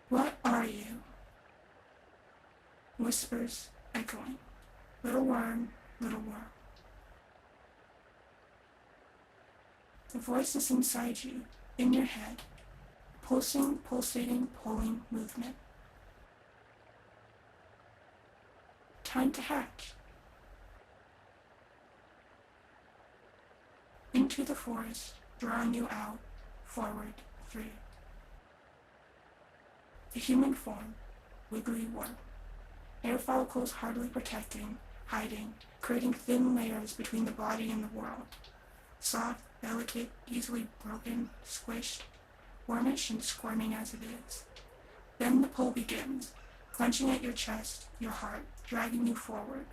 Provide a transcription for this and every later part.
What are you? Whispers echoing. Little worm, little worm. The voice is inside you, in your head, pulsing, pulsating, pulling movement. Time to hatch. Into the forest, drawing you out, forward, free. The human form, wiggly worm. Air follicles hardly protecting, hiding, creating thin layers between the body and the world. Soft, delicate, easily broken, squished, wormish and squirming as it is. Then the pull begins, clenching at your chest, your heart, dragging you forward.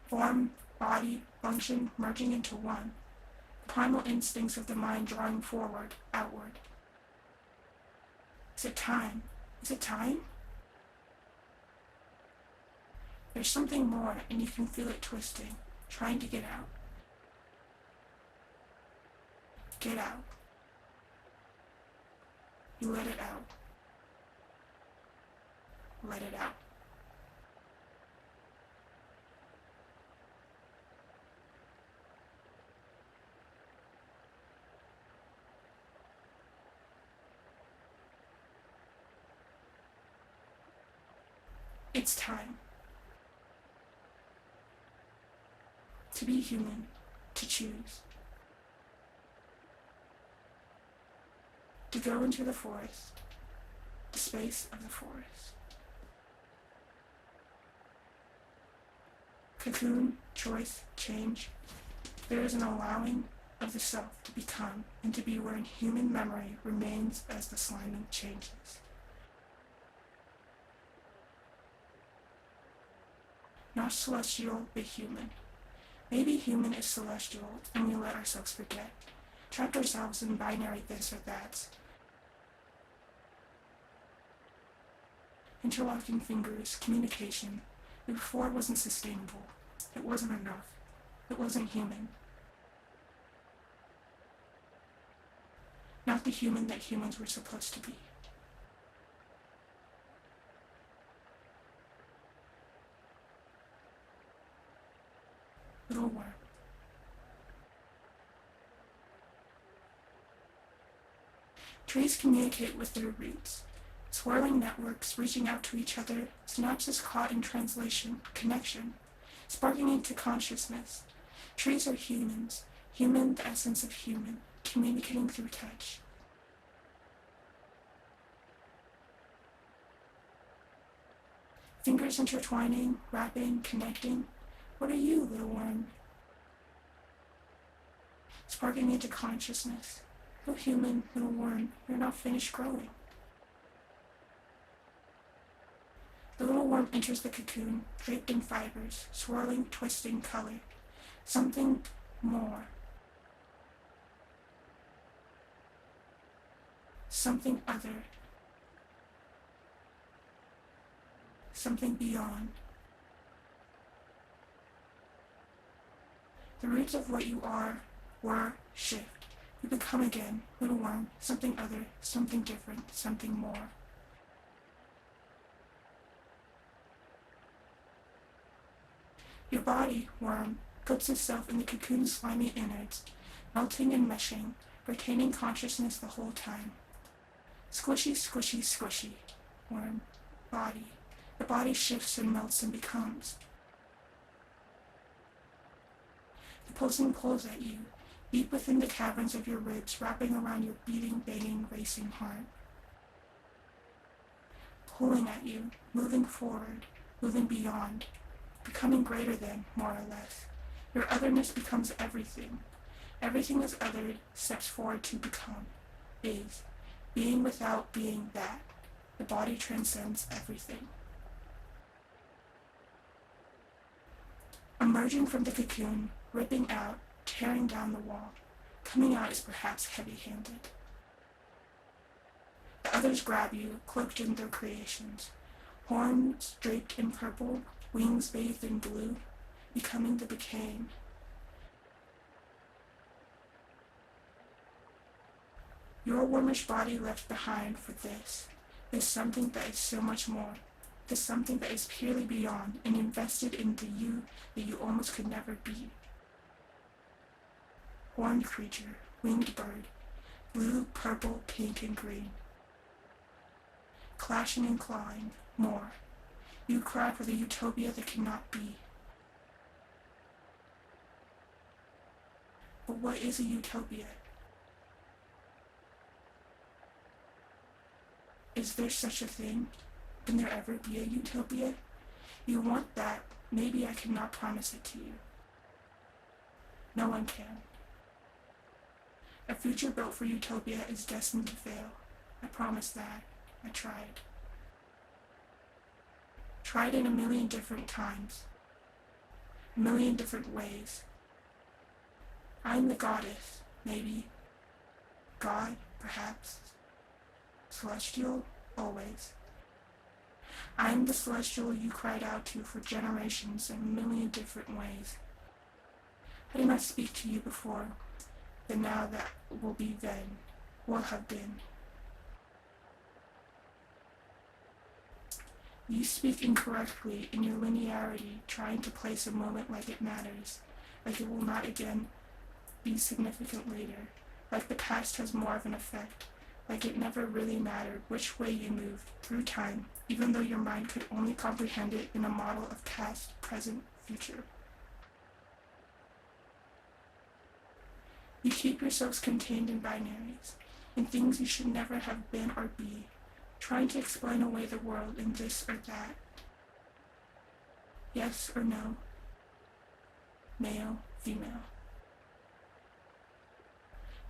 Form, body, function merging into one. The primal instincts of the mind drawing forward, outward. Is it time? Is it time? There's something more, and you can feel it twisting, trying to get out. Get out. You let it out. Let it out. It's time. To be human, to choose. To go into the forest, the space of the forest. Cocoon, choice, change. There is an allowing of the self to become and to be wherein human memory remains as the sliming changes. Not celestial, but human. Maybe human is celestial, and we let ourselves forget. Trapped ourselves in binary this or that. Interlocking fingers, communication. Before wasn't sustainable. It wasn't enough. It wasn't human. Not the human that humans were supposed to be. Little worm. Trees communicate with their roots. Swirling networks reaching out to each other, synapses caught in translation, connection, sparking into consciousness. Trees are humans, human the essence of human, communicating through touch. Fingers intertwining, wrapping, connecting. What are you, little worm? Sparking into consciousness. Little human, little worm, you're not finished growing. The little worm enters the cocoon, draped in fibers, swirling, twisting color. Something more. Something other. Something beyond. The roots of what you are, were, shift. You become again, little worm, something other, something different, something more. Your body, worm, puts itself in the cocoon's slimy innards, melting and meshing, retaining consciousness the whole time. Squishy, squishy, squishy. Worm, body. The body shifts and melts and becomes. The pulsing pulls at you, deep within the caverns of your ribs, wrapping around your beating, banging, racing heart. Pulling at you, moving forward, moving beyond, becoming greater than, more or less. Your otherness becomes everything. Everything is othered, steps forward to become, is, being without being that. The body transcends everything. Emerging from the cocoon, ripping out, tearing down the wall. Coming out is perhaps heavy-handed. The others grab you, cloaked in their creations. Horns draped in purple, wings bathed in blue, becoming the became. Your warmish body left behind for this is something that is so much more. This something that is purely beyond and invested in the you that you almost could never be. Horned creature, winged bird, blue, purple, pink, and green. Clashing and clawing, more. You cry for the utopia that cannot be. But what is a utopia? Is there such a thing? Can there ever be a utopia? You want that, maybe I cannot promise it to you. No one can. A future built for utopia is destined to fail. I promise that. I tried. Tried in a million different times. A million different ways. I'm the goddess, maybe. God, perhaps. Celestial, always. I'm the celestial you cried out to for generations in a million different ways. I did not speak to you before, but now that will be then, will have been. You speak incorrectly in your linearity, trying to place a moment like it matters, like it will not again be significant later, like the past has more of an effect, like it never really mattered which way you moved through time, even though your mind could only comprehend it in a model of past, present, future. You keep yourselves contained in binaries, in things you should never have been or be, trying to explain away the world in this or that. Yes or no. Male, female.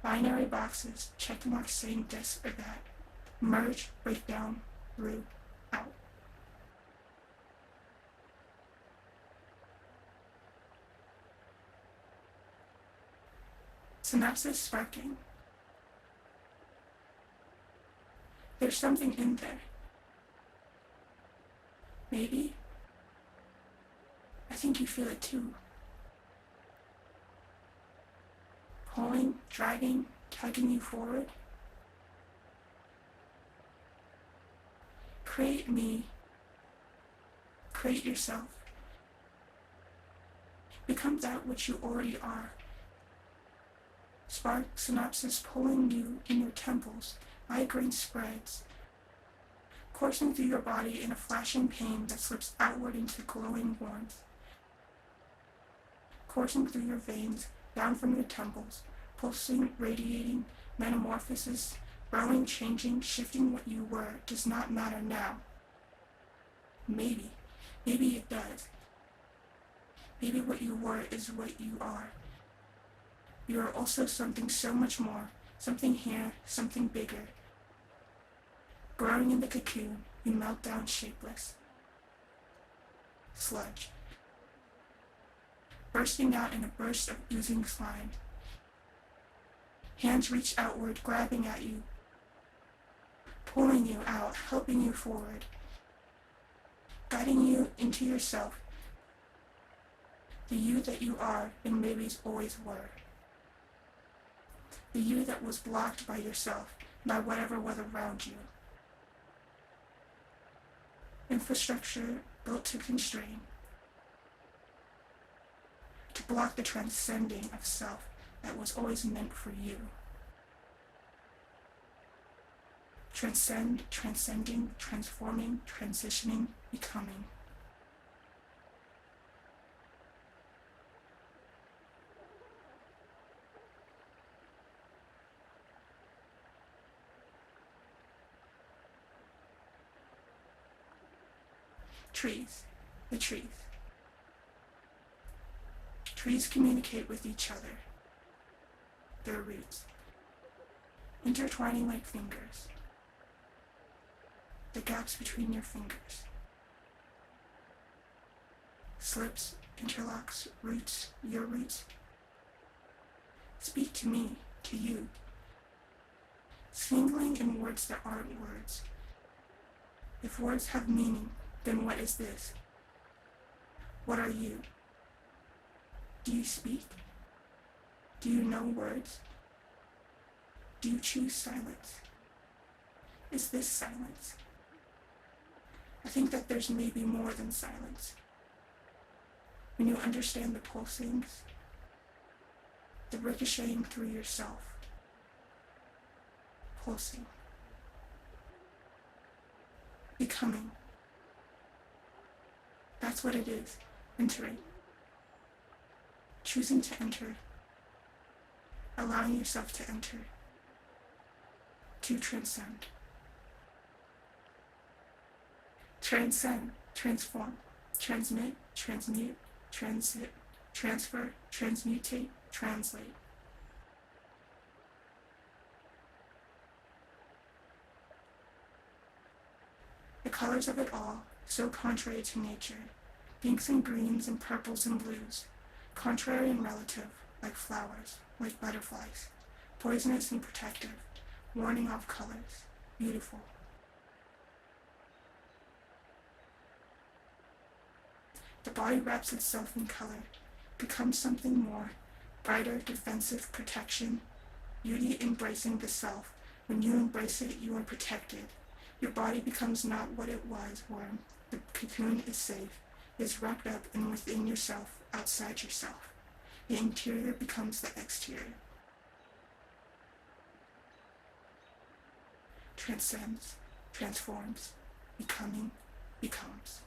Binary boxes, check marks saying this or that. Merge, break down, through, out. Synapses sparking. There's something in there. Maybe. I think you feel it too. Pulling, dragging, tugging you forward. Create me. Create yourself. Become that which you already are. Spark synapses pulling you in your temples, migraine spreads, coursing through your body in a flashing pain that slips outward into glowing warmth, coursing through your veins, down from your temples, pulsing, radiating, metamorphosis, growing, changing, shifting what you were does not matter now. Maybe it does. Maybe what you were is what you are. You are also something so much more, something here, something bigger. Growing in the cocoon, you melt down shapeless. Sludge. Bursting out in a burst of oozing slime. Hands reach outward, grabbing at you, pulling you out, helping you forward, guiding you into yourself, the you that you are and maybe always were. The you that was blocked by yourself, by whatever was around you. Infrastructure built to constrain, to block the transcending of self that was always meant for you. Transcend, transcending, transforming, transitioning, becoming. Trees. The trees. Trees communicate with each other. Their roots. Intertwining like fingers. The gaps between your fingers. Slips, interlocks, roots, your roots. Speak to me, to you. Singling in words that aren't words. If words have meaning, then what is this? What are you? Do you speak? Do you know words? Do you choose silence? Is this silence? I think that there's maybe more than silence. When you understand the pulsings, the ricocheting through yourself, pulsing, becoming. That's what it is, entering. Choosing to enter, allowing yourself to enter, to transcend. Transcend, transform, transmit, transmute, transit, transfer, transmutate, translate. The colors of it all, so contrary to nature, pinks and greens and purples and blues, contrary and relative, like flowers, like butterflies, poisonous and protective, warning off colors, beautiful. The body wraps itself in color, becomes something more, brighter, defensive, protection, beauty embracing the self. When you embrace it, you are protected. Your body becomes not what it was, warm. The cocoon is safe, is wrapped up and within yourself, outside yourself. The interior becomes the exterior. Transcends, transforms, becoming, becomes.